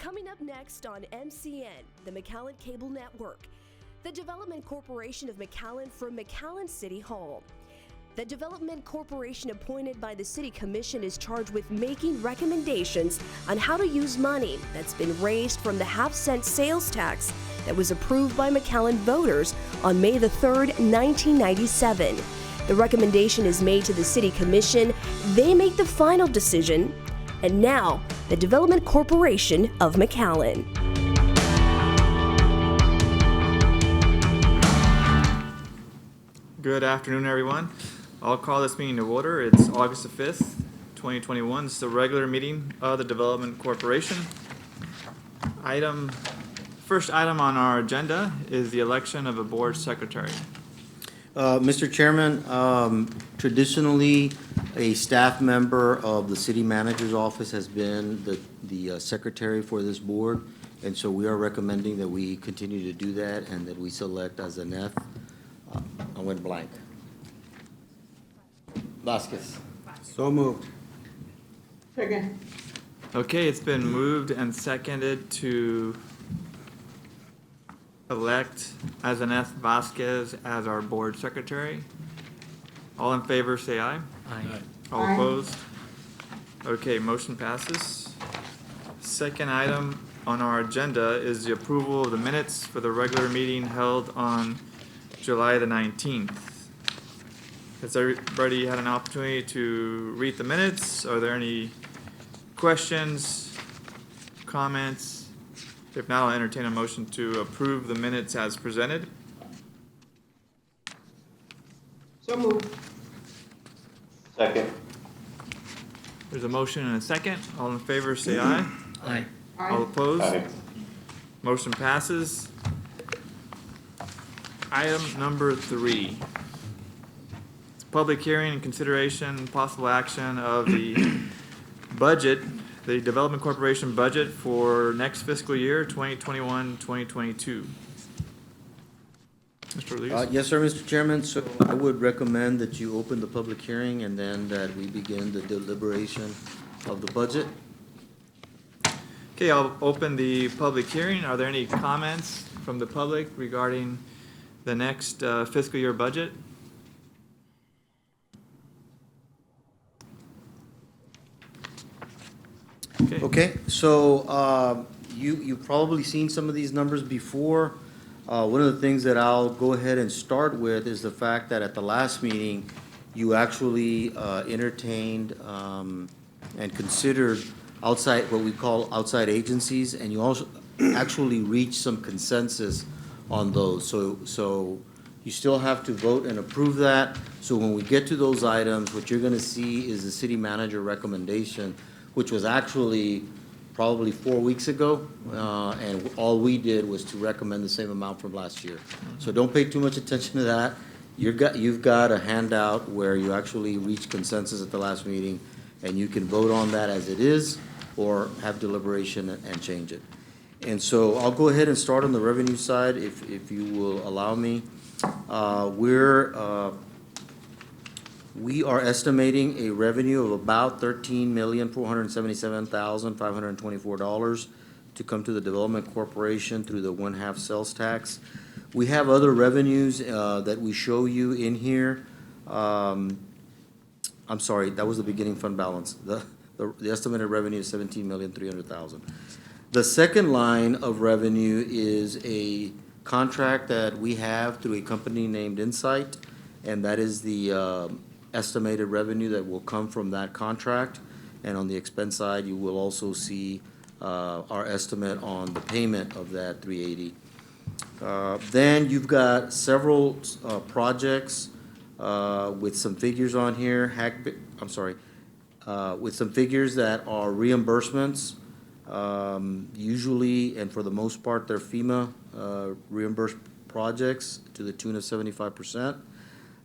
Coming up next on MCN, the McAllen Cable Network, the Development Corporation of McAllen from McAllen City Hall. The Development Corporation appointed by the City Commission is charged with making recommendations on how to use money that's been raised from the half-cent sales tax that was approved by McAllen voters on May the 3rd, 1997. The recommendation is made to the City Commission. They make the final decision. And now, the Development Corporation of McAllen. Good afternoon, everyone. I'll call this meeting to order. It's August the 5th, 2021. It's the regular meeting of the Development Corporation. First item on our agenda is the election of a board secretary. Mr. Chairman, traditionally, a staff member of the city manager's office has been the secretary for this board, and so we are recommending that we continue to do that and that we select as an F. I went blank. Vasquez. So moved. Second. Okay, it's been moved and seconded to elect as an F. Vasquez as our board secretary. All in favor, say aye. Aye. All Aye. opposed? Okay, motion passes. Second item on our agenda is the approval of the minutes for the regular meeting held on July the 19th. Has everybody had an opportunity to read the minutes? Are there any questions, comments? If not, I'll entertain a motion to approve the minutes as presented. So moved. Second. There's a motion and a second. All in favor, say aye. Aye. All Aye. opposed? Aye. Motion passes. Item number 3. It's public hearing and consideration, possible action of the budget, the Development Corporation budget for next fiscal year, 2021-2022. Mr. Rodriguez? Yes, sir, Mr. Chairman. So I would recommend that you open the public hearing and then that we begin the deliberation of the budget. Okay, I'll open the public hearing. Are there any comments from the public regarding the next fiscal year budget? Okay, so you've probably seen some of these numbers before. One of the things that I'll go ahead and start with is the fact that at the last meeting, you actually entertained and considered outside, what we call outside agencies, and you also actually reached some consensus on those. So you still have to vote and approve that. So when we get to those items, what you're gonna see is the city manager recommendation, which was actually probably 4 weeks ago, and all we did was to recommend the same amount from last year. So don't pay too much attention to that. You've got a handout where you actually reach consensus at the last meeting, and you can vote on that as it is, or have deliberation and change it. And so I'll go ahead and start on the revenue side, if you will allow me. We are estimating a revenue of about $13,477,524 to come to the Development Corporation through the 1/2 sales tax. We have other revenues that we show you in here. I'm sorry, that was the beginning fund balance. The estimated revenue is $17,300,000. The second line of revenue is a contract that we have through a company named Insight, and that is the estimated revenue that will come from that contract. And on the expense side, you will also see our estimate on the payment of that $380. Then you've got several projects with some figures on here. With some figures that are reimbursements. Usually, and for the most part, they're FEMA reimbursed projects to the tune of 75%.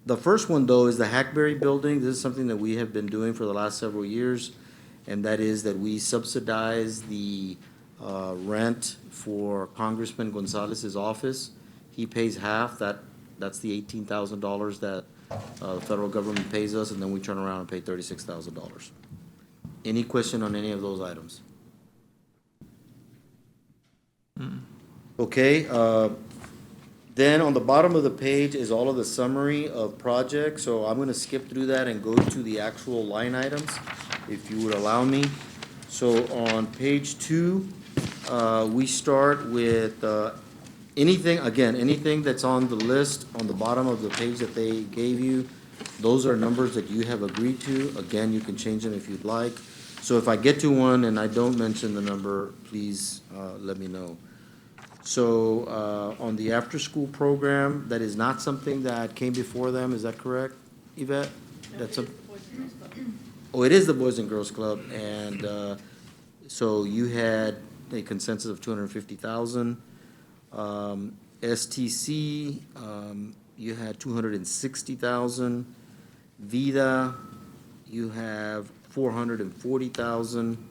The first one, though, is the Hackberry Building. This is something that we have been doing for the last several years, and that is that we subsidize the rent for Congressman Gonzalez's office. He pays half. That's the $18,000 that the federal government pays us, and then we turn around and pay $36,000. Any question on any of those items? Okay, then on the bottom of the page is all of the summary of projects, so I'm gonna skip through that and go to the actual line items, if you would allow me. So on page 2, we start with, anything that's on the list on the bottom of the page that they gave you, those are numbers that you have agreed to. Again, you can change them if you'd like. So if I get to one and I don't mention the number, please, let me know. So, on the after-school program, that is not something that came before them, is that correct, Yvette? That's a. Oh, it is the Boys and Girls Club, and, so you had a consensus of 250,000. STC, you had 260,000. Vida, you have 440,000.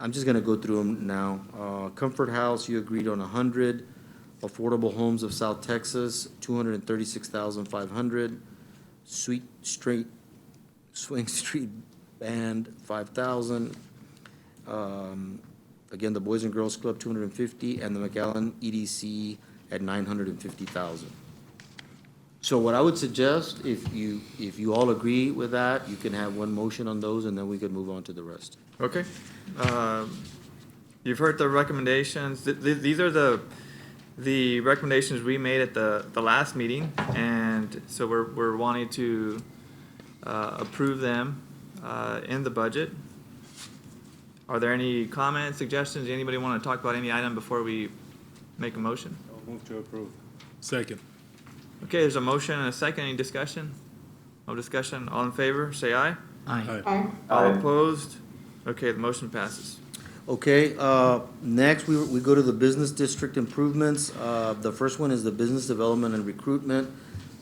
I'm just gonna go through them now. Comfort House, you agreed on 100. Affordable Homes of South Texas, 236,500. Swing Street Band, 5,000. Again, the Boys and Girls Club, 250, and the McAllen EDC at 950,000. So what I would suggest, if you all agree with that, you can have one motion on those, and then we can move on to the rest. Okay. You've heard the recommendations. These are the recommendations we made at the last meeting, and so we're wanting to approve them in the budget. Are there any comments, suggestions? Anybody want to talk about any item before we make a motion? I'll move to approve. Second. Okay, there's a motion and a second. Any discussion? No discussion. All in favor, say aye. Aye. Aye. All opposed? Okay, the motion passes. Okay, next, we go to the business district improvements. The first one is the business development and recruitment.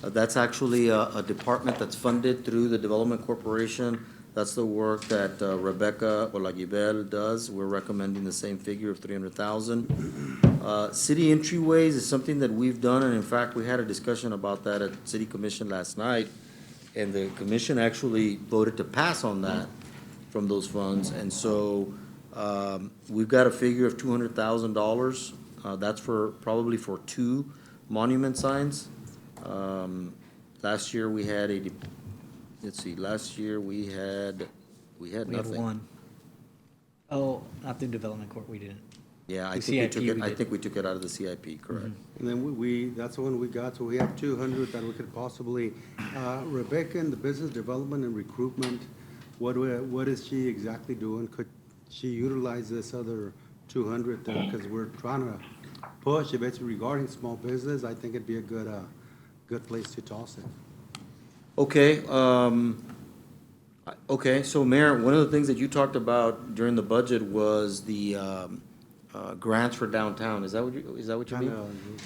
That's actually a department that's funded through the Development Corporation. That's the work that Rebecca Olagibel does. We're recommending the same figure of 300,000. City entryways is something that we've done, and in fact, we had a discussion about that at City Commission last night, and the commission actually voted to pass on that from those funds, and so we've got a figure of $200,000. That's probably for 2 monument signs. Last year we had last year we had We had nothing. one. Oh, not through development court, we didn't. Yeah, I The think we CIP took we it, I did. think we took it out of the CIP, correct. And then that's the one we got, so we have 200 that we could possibly, Rebecca in the business development and recruitment, what is she exactly doing? Could she utilize this other 200, because we're trying to push, if it's regarding small business, I think it'd be a good place to toss it. Okay, okay, so Mayor, one of the things that you talked about during the budget was the grants for downtown. Is that what you mean?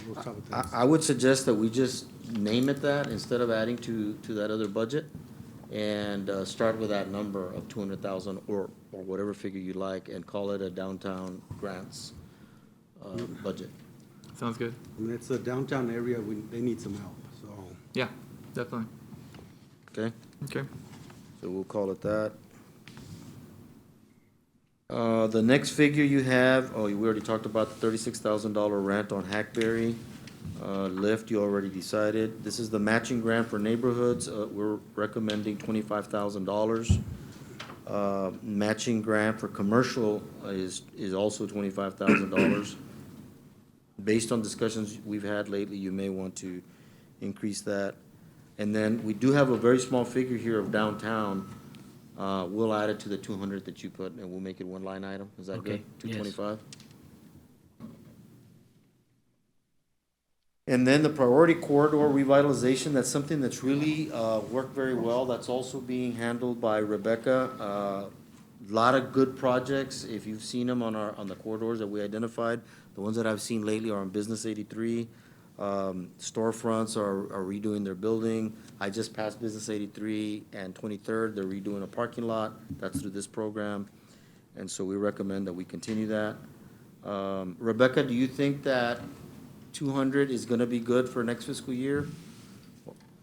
We'll talk about that. I would suggest that we just name it that instead of adding to that other budget, and start with that number of 200,000 or whatever figure you like, and call it a downtown grants budget. Sounds good. I mean, it's a downtown area, they need some help, so. Yeah, definitely. Okay, Okay. so we'll call it that. The next figure you have, we already talked about the $36,000 rent on Hackberry. Lift, you already decided. This is the matching grant for neighborhoods. We're recommending $25,000. Matching grant for commercial is also $25,000. Based on discussions we've had lately, you may want to increase that. And then we do have a very small figure here of downtown. We'll add it to the 200 that you put, and we'll make it one line item. Is that good? Okay, yes. 225? And then the priority corridor revitalization, that's something that's really worked very well. That's also being handled by Rebecca. Lot of good projects. If you've seen them on the corridors that we identified, the ones that I've seen lately are on Business 83. Storefronts are redoing their building. I just passed Business 83 and 23rd. They're redoing a parking lot. That's through this program. And so we recommend that we continue that. Rebecca, do you think that 200 is gonna be good for next fiscal year?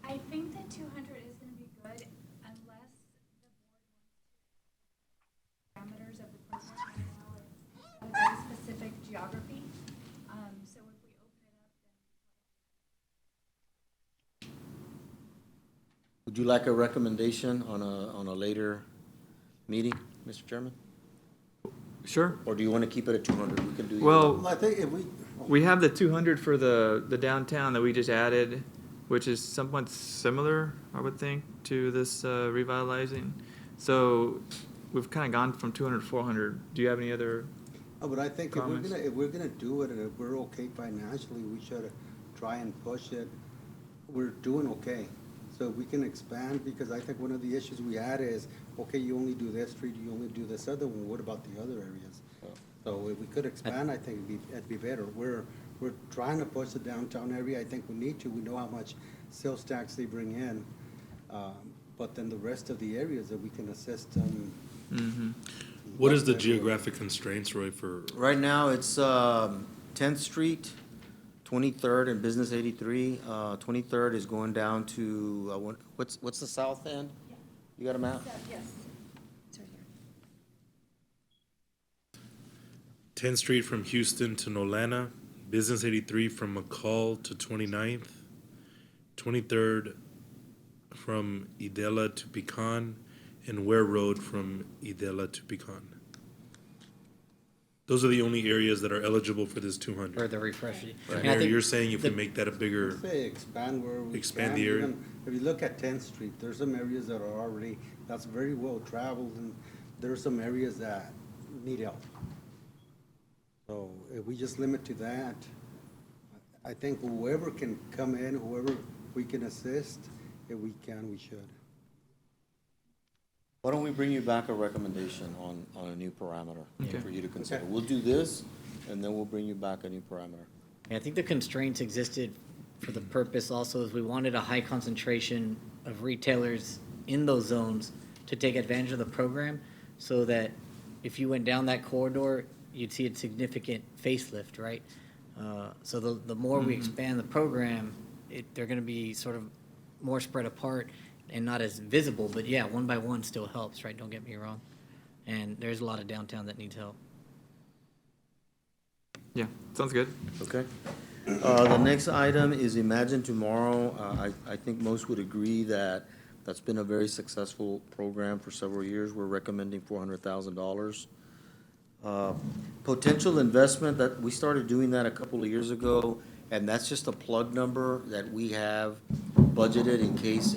I think that 200 is going to be good unless the board wants to parameters of the program right now. It's a very specific geography. So we're Would you like a recommendation on a later meeting, Mr. Chairman? Sure. Or do you want to keep it at 200? We can do. either. Well, I think if we, we have the 200 for the downtown that we just added, which is somewhat similar, I would think, to this revitalizing. So we've kind of gone from 200 to 400. Do you have any other? but I think Comments? if we're gonna do it, and if we're okay financially, we should try and push it. We're doing okay. So we can expand, because I think one of the issues we had is, okay, you only do this street, you only do this other one, what about the other areas? So if we could expand, I think it'd be better. We're trying to push the downtown area, I think we need to, we know how much sales tax they bring in. But then the rest of the areas that we can assist them. What is the geographic constraints, Roy, for, Right now, it's 10th Street, 23rd and Business 83. 23rd is going down to, what's the south end? You got a map? Yes. It's right here. 10th Street from Houston to Nolana, Business 83 from McCall to 29th, 23rd from Idela to Pecan, and Ware Road from Idela to Pecan. Those are the only areas that are eligible for this 200. For the refresh. And And I think you're saying if we the- make that a bigger, Say expand where we Expand the area? even If you look at 10th Street, there's some areas that are already, that's very well traveled, and there's some areas that need help. So if we just limit to that, I think whoever can come in, whoever we can assist, if we can, we should. Why don't we bring you back a recommendation on a new parameter Okay. for you to consider? Okay. We'll do this, and then we'll bring you back a new parameter. I think the constraints existed for the purpose also is we wanted a high concentration of retailers in those zones to take advantage of the program, so that if you went down that corridor, you'd see a significant facelift, right? So the more we expand the program, they're gonna be sort of more spread apart and not as visible, but yeah, one by one still helps, right? Don't get me wrong. And there's a lot of downtown that needs help. Yeah, sounds good. Okay. The next item is Imagine Tomorrow. I think most would agree that that's been a very successful program for several years. We're recommending $400,000. Potential investment, that we started doing that a couple of years ago, and that's just a plug number that we have budgeted in case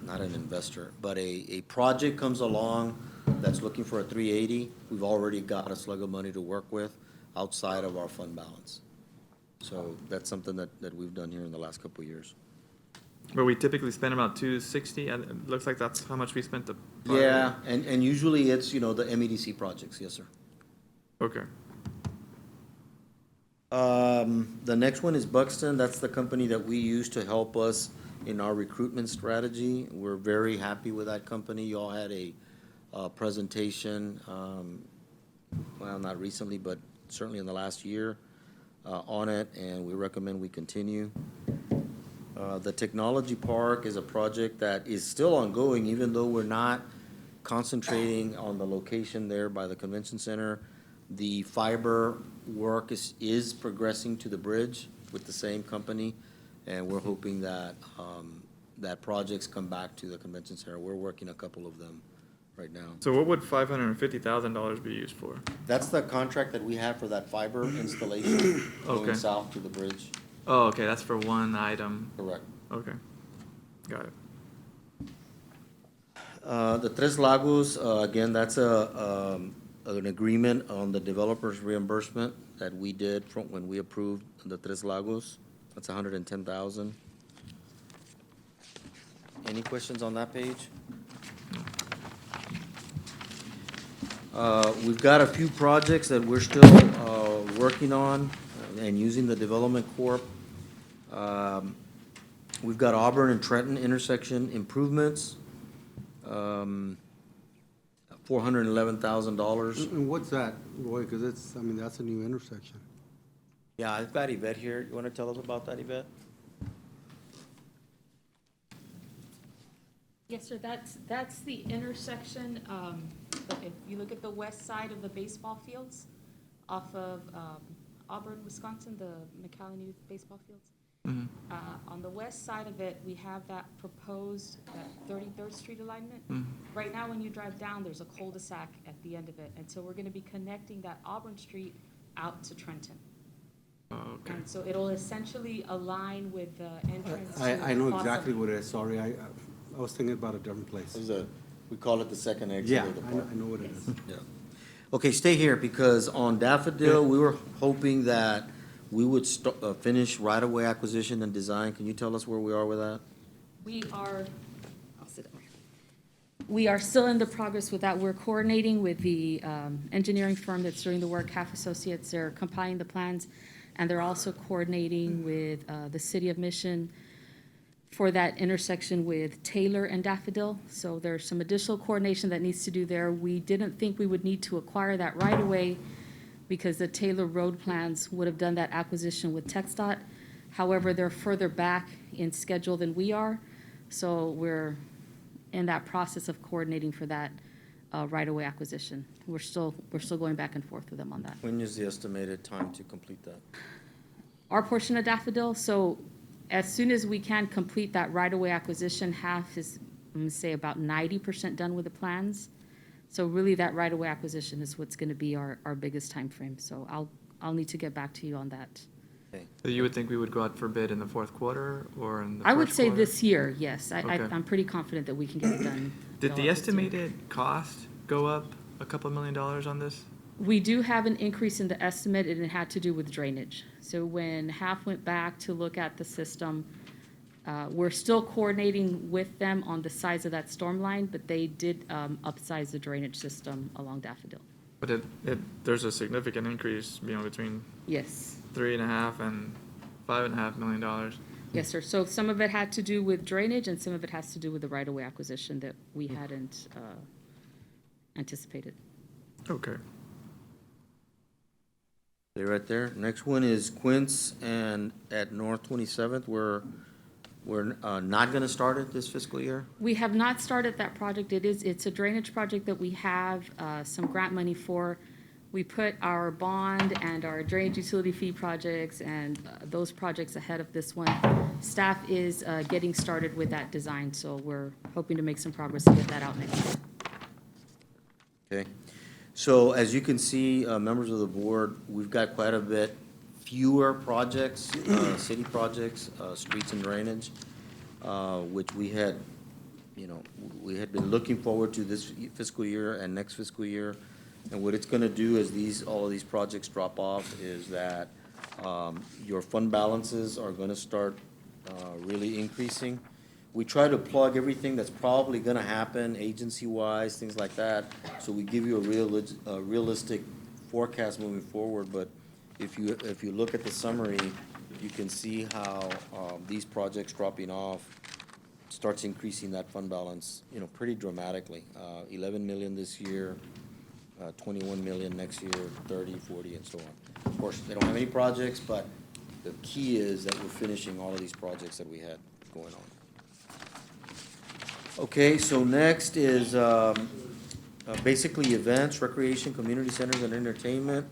not an investor, but a project comes along that's looking for a 380. We've already got a slug of money to work with outside of our fund balance. So that's something that we've done here in the last couple of years. Where we typically spend about 260, and it looks like that's how much we spent the. Yeah, and usually it's, the MEDC projects, yes, sir. Okay. The next one is Buxton. That's the company that we use to help us in our recruitment strategy. We're very happy with that company. Y'all had a presentation, well, not recently, but certainly in the last year, on it, and we recommend we continue. The Technology Park is a project that is still ongoing, even though we're not concentrating on the location there by the convention center. The fiber work is progressing to the bridge with the same company, and we're hoping that, that projects come back to the convention center. We're working a couple of them right now. So what would $550,000 be used for? That's the contract that we have for that fiber installation Okay. going south to the bridge. Oh, okay, that's for one item. Correct. Okay, got it. The Tres Lagos, again, that's an agreement on the developer's reimbursement that we did from when we approved the Tres Lagos. That's $110,000. Any questions on that page? We've got a few projects that we're still working on and using the Development Corp. We've got Auburn and Trenton intersection improvements, $411,000. And what's that, Roy? Because that's a new intersection. Yeah, I've got Yvette here. You want to tell us about that, Yvette? Yes, sir, that's the intersection, if you look at the west side of the baseball fields off of Auburn, Wisconsin, the McAllen Youth Baseball Fields. Mhm. On the west side of it, we have that proposed, that 33rd Street alignment. Mhm. Right now, when you drive down, there's a cul-de-sac at the end of it, and so we're gonna be connecting that Auburn Street out to Trenton. Oh, okay. And so it'll essentially align with the entrance to I know Fossum. exactly what it is, sorry, I was thinking about a different place. This is we call it the second exit Yeah, of the I park. know what it is. Yeah. Okay, stay here, because on Daffodil, we were hoping that we would finish right-of-way acquisition and design. Can you tell us where we are with that? We are, I'll sit down. We are still in the progress with that. We're coordinating with the engineering firm that's doing the work, Half Associates. They're compiling the plans, and they're also coordinating with the City of Mission for that intersection with Taylor and Daffodil. So there's some additional coordination that needs to do there. We didn't think we would need to acquire that right away because the Taylor Road plans would have done that acquisition with TxDOT. However, they're further back in schedule than we are, so we're in that process of coordinating for that right-of-way acquisition. We're still going back and forth with them on that. When is the estimated time to complete that? Our portion of Daffodil, so as soon as we can complete that right-of-way acquisition, half is, I'm gonna say, about 90% done with the plans. So really, that right-of-way acquisition is what's gonna be our biggest time frame. So I'll need to get back to you on that. Okay. So you would think we would go out for bid in the fourth quarter or in the I would first say quarter? this year, yes. Okay. I'm pretty confident that we can get it done. Did the this year. estimated cost go up a couple of $1 million on this? We do have an increase in the estimate, and it had to do with drainage. So when HAF went back to look at the system, we're still coordinating with them on the size of that storm line, but they did upsize the drainage system along Daffodil. But there's a significant increase, between Yes, $3.5 and $5.5 million. yes, sir. So some of it had to do with drainage, and some of it has to do with the right-of-way acquisition that we hadn't anticipated. Okay. Stay right there. Next one is Quince and at North 27th, we're not gonna start it this fiscal year? We have not started that project. It's a drainage project that we have some grant money for. We put our bond and our drainage utility fee projects and those projects ahead of this one. Staff is getting started with that design, so we're hoping to make some progress and get that out next year. Okay. So as you can see, members of the board, we've got quite a bit fewer projects, city projects, streets and drainage, which we had been looking forward to this fiscal year and next fiscal year. And what it's gonna do is all of these projects drop off is that, your fund balances are gonna start, really increasing. We try to plug everything that's probably gonna happen agency-wise, things like that, so we give you a realistic forecast moving forward, but if you look at the summary, you can see how, these projects dropping off starts increasing that fund balance, pretty dramatically. 11 million this year, 21 million next year, 30, 40, and so on. Of course, they don't have any projects, but the key is that we're finishing all of these projects that we had going on. Okay, so next is basically events, recreation, community centers, and entertainment.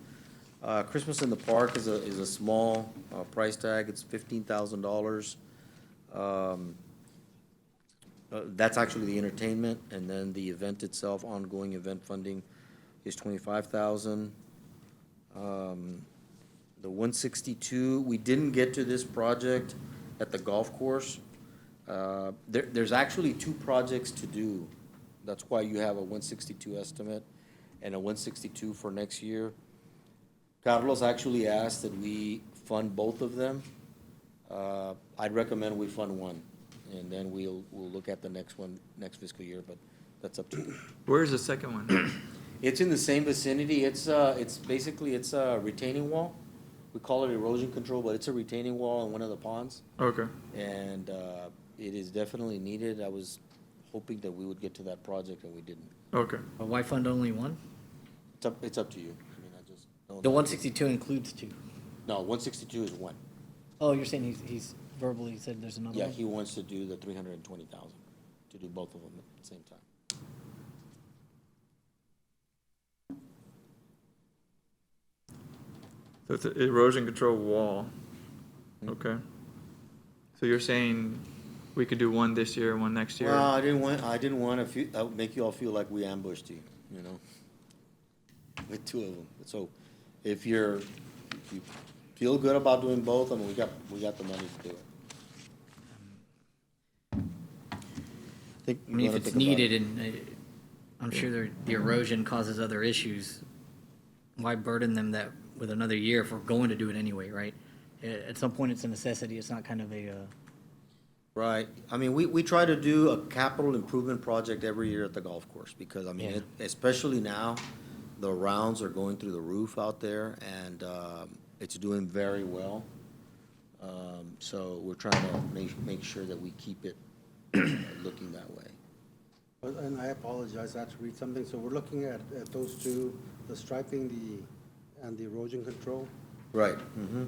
Christmas in the Park is a small price tag. It's $15,000. That's actually the entertainment, and then the event itself, ongoing event funding, is $25,000. The 162, we didn't get to this project at the golf course. There's actually two projects to do. That's why you have a 162 estimate and a 162 for next year. Carlos actually asked that we fund both of them. I'd recommend we fund one, and then we'll look at the next one next fiscal year, but that's up to you. Where's the second one? It's in the same vicinity. It's basically a retaining wall. We call it erosion control, but it's a retaining wall in one of the ponds. Okay. And it is definitely needed. I was hoping that we would get to that project, and we didn't. Okay. Why fund only one? It's up to you. I mean, I just don't. The 162 includes two. No, 162 is one. Oh, you're saying he's verbally said there's another Yeah, one? he wants to do the 320,000, to do both of them at the same time. So it's an erosion control wall. Okay. So you're saying we could do one this year, one next year? Well, I didn't want to feel, make you all feel like we ambushed you, you know? With two of them. So if you feel good about doing both, I mean, we got the money to do it. I mean, if it's needed, and I'm sure the erosion causes other issues, why burden them that with another year if we're going to do it anyway, right? At some point, it's a necessity, it's not kind of a, Right. I mean, we try to do a capital improvement project every year at the golf course because, I mean, Yeah. especially now, the rounds are going through the roof out there and it's doing very well. So we're trying to make sure that we keep it looking that way. And I apologize, I had to read something. So we're looking at those two, the striping and the erosion control. Right. Mm-hmm.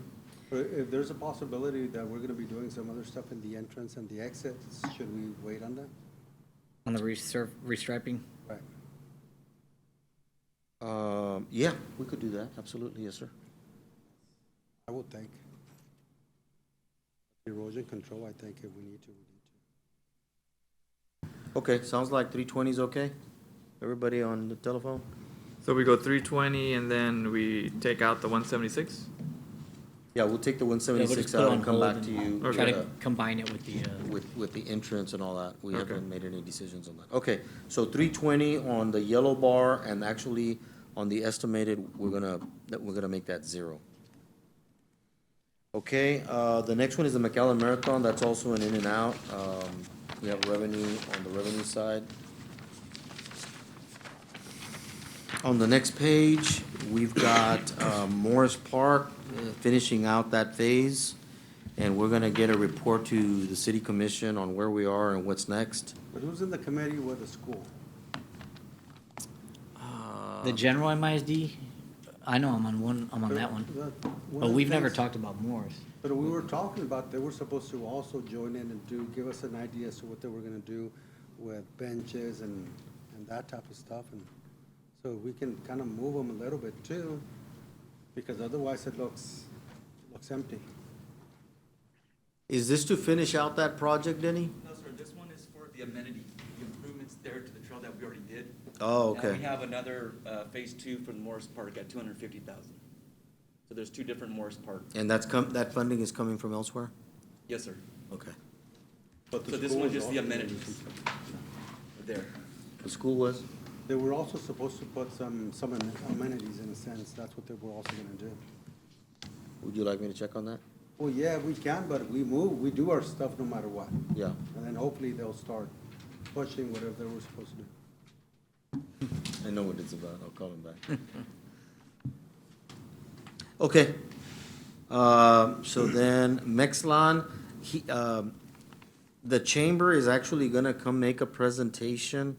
If there's a possibility that we're gonna be doing some other stuff in the entrance and the exits, should we wait on that? on the restriping. Right. Yeah, we could do that. Absolutely. Yes, sir. I would think. Erosion control, I think if we need to, we need to. Okay, sounds like 320 is okay? Everybody on the telephone? So we go 320 and then we take out the 176? Yeah, we'll take the Yeah, we'll just 176 put it out on and come hold back to and you. Try Okay. to combine it with the, With the entrance and all that. We Okay. haven't made any decisions on that. Okay, so 320 on the yellow bar, and actually on the estimated, we're gonna make that 0. Okay, the next one is the McAllen Marathon. That's also an in and out. We have revenue on the revenue side. On the next page, we've got Morris Park finishing out that phase. And we're gonna get a report to the city commission on where we are and what's next. But who's in the committee with the school? the general MISD. I know I'm on that one. But we've never talked about Morris. But we were talking about, they were supposed to also join in and give us an idea as to what they were gonna do with benches and that type of stuff. And so we can kind of move them a little bit too, because otherwise it looks empty. Is this to finish out that project, Denny? No, sir, this one is for the amenity, the improvements there to the trail that we already did. Oh, Now okay. we have another, phase 2 for the Morris Park at 250,000. So there's 2 different Morris Park. And that funding is coming from elsewhere? Yes, sir. Okay. But the So this school one's is just the also- amenities there. The school was? They were also supposed to put some amenities in a sense, that's what they were also gonna do. Would you like me to check on that? Well, yeah, we can, but we do our stuff no matter what. Yeah. And then hopefully they'll start pushing whatever they were supposed to do. I know what it's about. I'll call him back. Okay. So then McAllen, the chamber is actually gonna come make a presentation.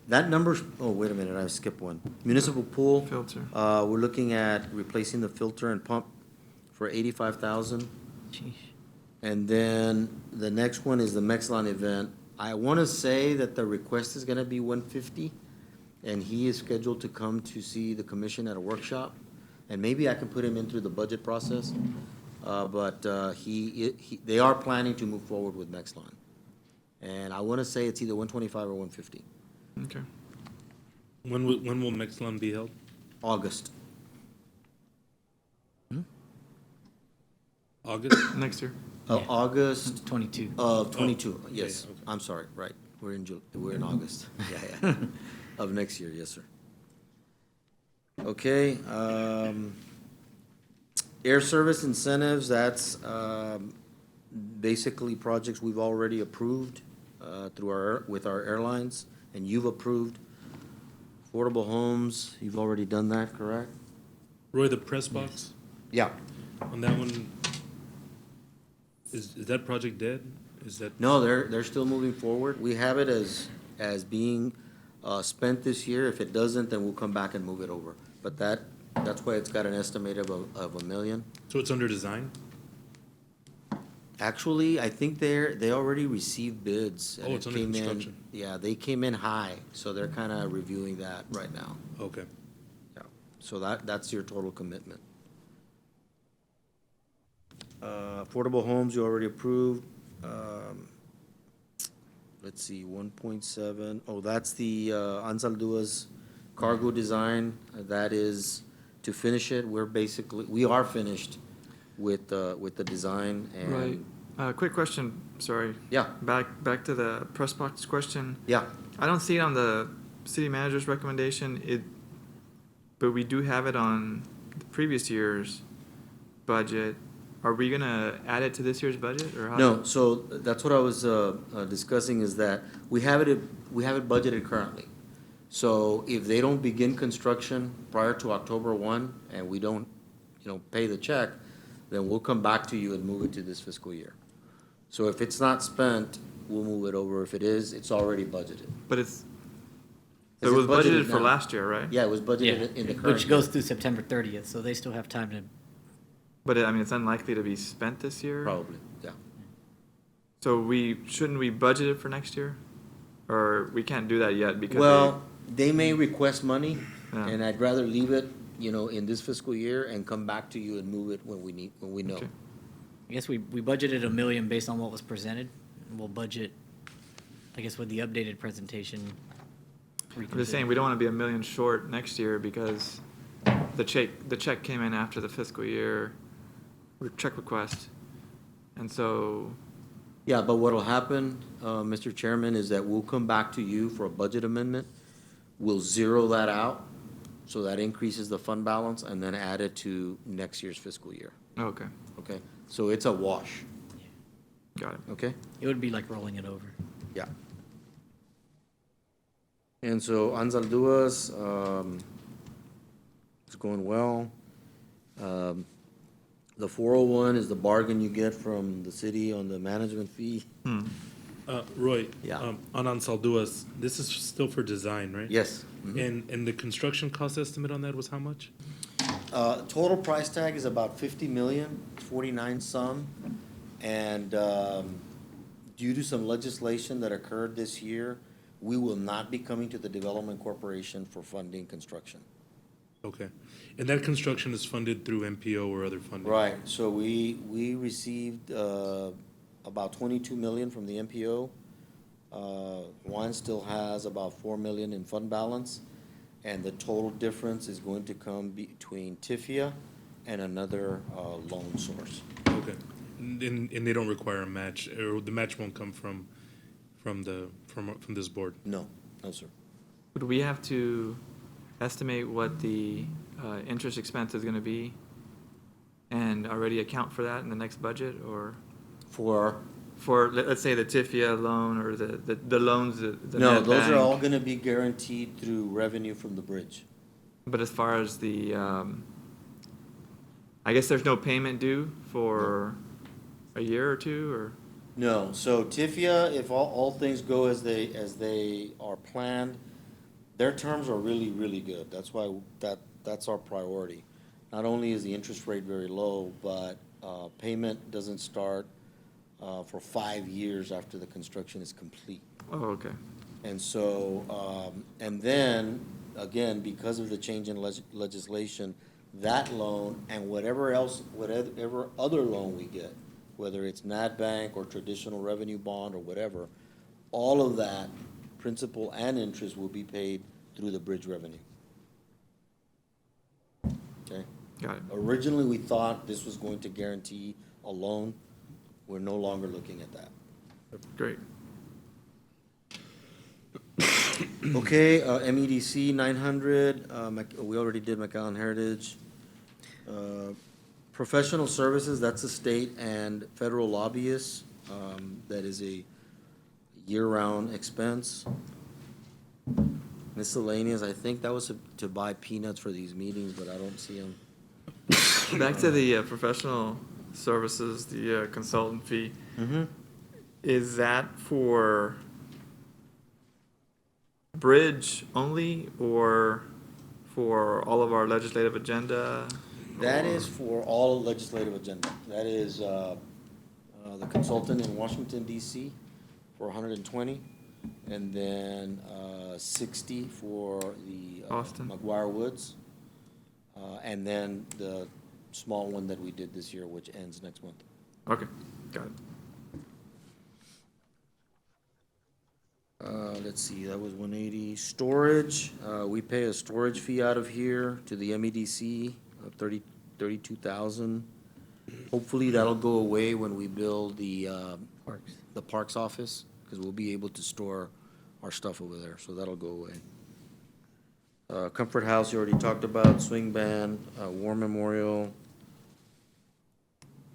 That number's, oh, wait a minute, I skipped one. Municipal pool. Filter. We're looking at replacing the filter and pump for 85,000. Sheesh. And then the next one is the McAllen event. I want to say that the request is going to be 150, and he is scheduled to come to see the commission at a workshop. And maybe I can put him in through the budget process, but they are planning to move forward with McAllen. And I want to say it's either 125 or 150. Okay. When will McAllen be held? August. August? Next year. Yeah. August 22. of 22, Oh, yes. okay, okay. I'm sorry, right. We're in August. Yeah. Of next year, yes, sir. Okay, air service incentives, that's, basically projects we've already approved, with our airlines, and you've approved. Affordable homes, you've already done that, correct? Roy, the press box, Yeah. on that one, is that project dead? Is that, No, they're still moving forward. We have it as being, spent this year. If it doesn't, then we'll come back and move it over. But that's why it's got an estimate of $1 million. so it's under design? Actually, I think they already received bids. and Oh, it's it under came in- construction. Yeah, they came in high, so they're kind of reviewing that right now. Okay. Yeah. So that's your total commitment. Affordable homes, you already approved. let's see, 1.7, oh, that's the Anzaldua's cargo design. That is to finish it. We are finished with the design Right. and, Quick question, sorry. yeah, Back to the press box question. yeah. I don't see it on the city manager's recommendation, but we do have it on the previous year's budget. Are we gonna add it to this year's budget, or how? No, so that's what I was discussing, is that we have it budgeted currently. So if they don't begin construction prior to October 1 and we don't, pay the check, then we'll come back to you and move it to this fiscal year. So if it's not spent, we'll move it over. If it is, it's already budgeted. But it Is was it budgeted budgeted for now? last year, right? Yeah, it was budgeted in the current Which goes year. through September 30th, so they still have time to, But I mean, it's unlikely to be spent this year. Probably, yeah. So shouldn't we budget it for next year? Or we can't do that yet because Well, they may request money, Yeah. and I'd rather leave it, in this fiscal year and come back to you and move it when we know. Okay. I guess we budgeted $1 million based on what was presented. And we'll budget, I guess, with the updated presentation. I'm just saying, we don't wanna be $1 million short next year because the check came in after the fiscal year, check request. And so, Yeah, but what'll happen, Mr. Chairman, is that we'll come back to you for a budget amendment. We'll zero that out, so that increases the fund balance, and then add it to next year's fiscal year, okay, okay? So it's a wash, got it. okay? It would be like rolling it over. Yeah. And so Anzaldua's, it's going well. The 401 is the bargain you get from the city on the management fee. Roy, Yeah. on Ansalduas, this is still for design, right? Yes. And the construction cost estimate on that was how much? Total price tag is about 50 million, 49 some. And due to some legislation that occurred this year, we will not be coming to the Development Corporation for funding construction. Okay. And that construction is funded through MPO or other funding? Right, so we received about 22 million from the MPO. Juan still has about 4 million in fund balance, and the total difference is going to come between TIFIA and another loan source. Okay. And they don't require a match, or the match won't come from this board? No, no, sir. Would we have to estimate what the interest expense is gonna be and already account for that in the next budget, or For, let's say the TIFIA loan or the loans, the no, net those are bank? all gonna be guaranteed through revenue from the bridge. But as far as the, I guess there's no payment due for a year or two, or? No, so TIFIA, if all things go as they are planned, their terms are really, really good. That's why that's our priority. Not only is the interest rate very low, but payment doesn't start for 5 years after the construction is complete. Oh, okay. And so, and then, again, because of the change in legislation, that loan and whatever other loan we get, whether it's NAT Bank or traditional revenue bond or whatever, all of that, principal and interest, will be paid through the bridge revenue. Okay? Got it. Originally, we thought this was going to guarantee a loan. We're no longer looking at that. Great. Okay, MEDC 900, we already did McAllen Heritage. Professional services, that's a state and federal lobbyists. That is a year-round expense. Miscellaneous, I think that was to buy peanuts for these meetings, but I don't see them. Back to the professional services, the consultant fee. Is that for bridge only, or for all of our legislative agenda? That is for all legislative agenda. That is the consultant in Washington DC for 120, and then 60 for the Austin. McGuire Woods, and then the small one that we did this year, which ends next month. Okay, got it. let's see, that was 180. Storage, we pay a storage fee out of here to the MEDC of 32,000. Hopefully that'll go away when we build the parks office, because we'll be able to store our stuff over there, so that'll go away. Comfort House, you already talked about, swing band, War Memorial.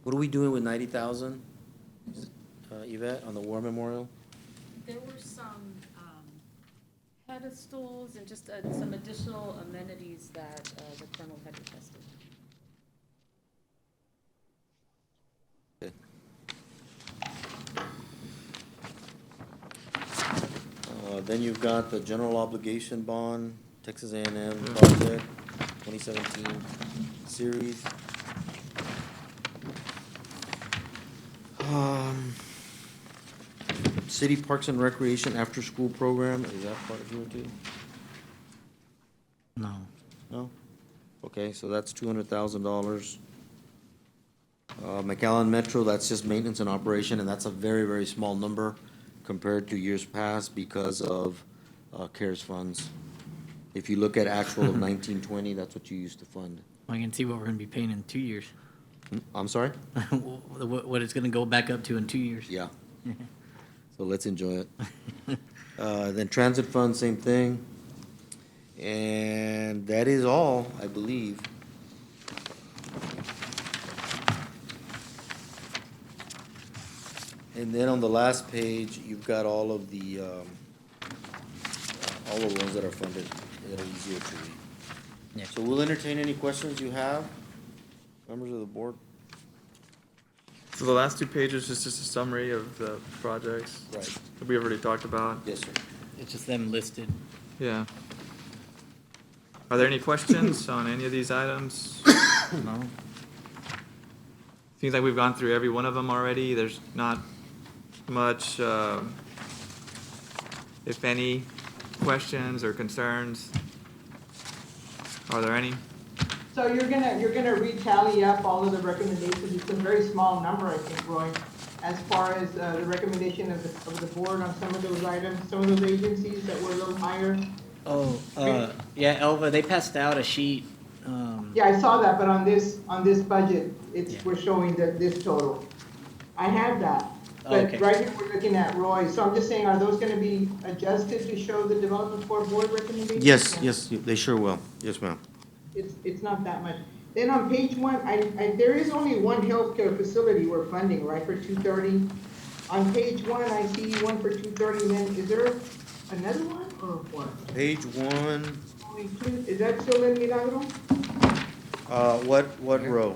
What are we doing with 90,000? Yvette, on the War Memorial? There were some pedestals and just some additional amenities that the colonel had requested. Okay. Then you've got the general obligation bond, Texas A&M project, 2017 series. City Parks and Recreation after-school program, is that part of here too? No. No? Okay, so that's $200,000. McAllen Metro, that's just maintenance and operation, and that's a very, very small number compared to years past because of CARES funds. If you look at actual of 1920, that's what you used to fund. I can see what we're gonna be paying in 2 years. I'm sorry? What it's gonna go back up to in 2 years. Yeah. So let's enjoy it. Then transit fund, same thing. And that is all, I believe. And then on the last page, you've got all of the ones that are funded, that are easier to read. Yeah. So we'll entertain any questions you have, members of the board. So the last two pages is just a summary of the projects Right. that we already talked about. Yes, sir. It's just them listed. Yeah. Are there any questions on any of these items? No? Seems like we've gone through every one of them already. There's not much, if any, questions or concerns. Are there any? So you're gonna retally up all of the recommendations. It's a very small number, I think, Roy, as far as the recommendation of the board on some of those items, some of those agencies that were a little higher. Oh, yeah, Elva, they passed out a sheet. Yeah, I saw that, but on this budget, Yeah. we're showing this total. I have that, Okay. but right here, we're looking at Roy, so I'm just saying, are those gonna be adjusted to show the development board recommendations? Yes, they sure will. Yes, ma'am. It's not that much. Then on page one, there is only one healthcare facility we're funding, right, for 230? On page one, I see one for 230, then is there another one, or what? Page one, Is that still in Milagro? what row?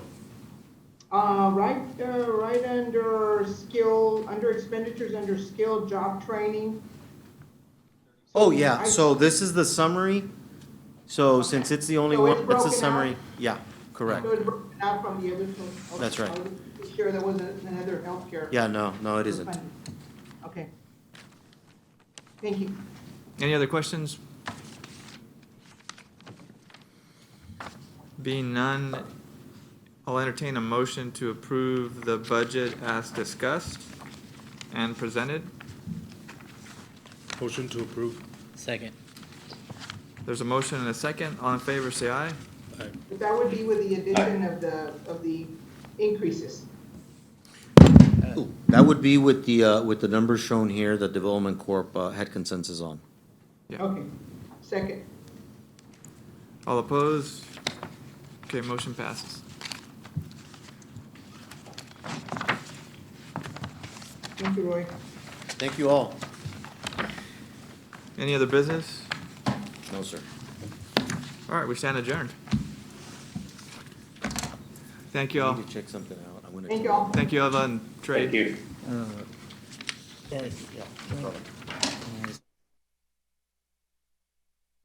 Right under skill, under expenditures, under skill, job training. Oh, yeah, so this is the summary. So Okay. since it's the only So it's one, it's a broken summary. out? Yeah, correct. So it's broken out from the other two? Okay, That's right. I wasn't sure there was another healthcare. Yeah, no, it isn't. funding. Okay. Thank you. Any other questions? Being none, I'll entertain a motion to approve the budget as discussed and presented. Motion to approve. Second. There's a motion and a second. All in favor, say aye. But that would be with the addition of the increases. Ooh, that would be with the numbers shown here that Development Corp had consensus on. Yeah. Okay. Second. All opposed? Okay, motion passes. Thank you, Roy. Thank you all. Any other business? No, sir. All right, we stand adjourned. Thank you I all. need to check something out. I'm gonna Thank check- you all. Thank you, Eva and Trey. Yes, yeah.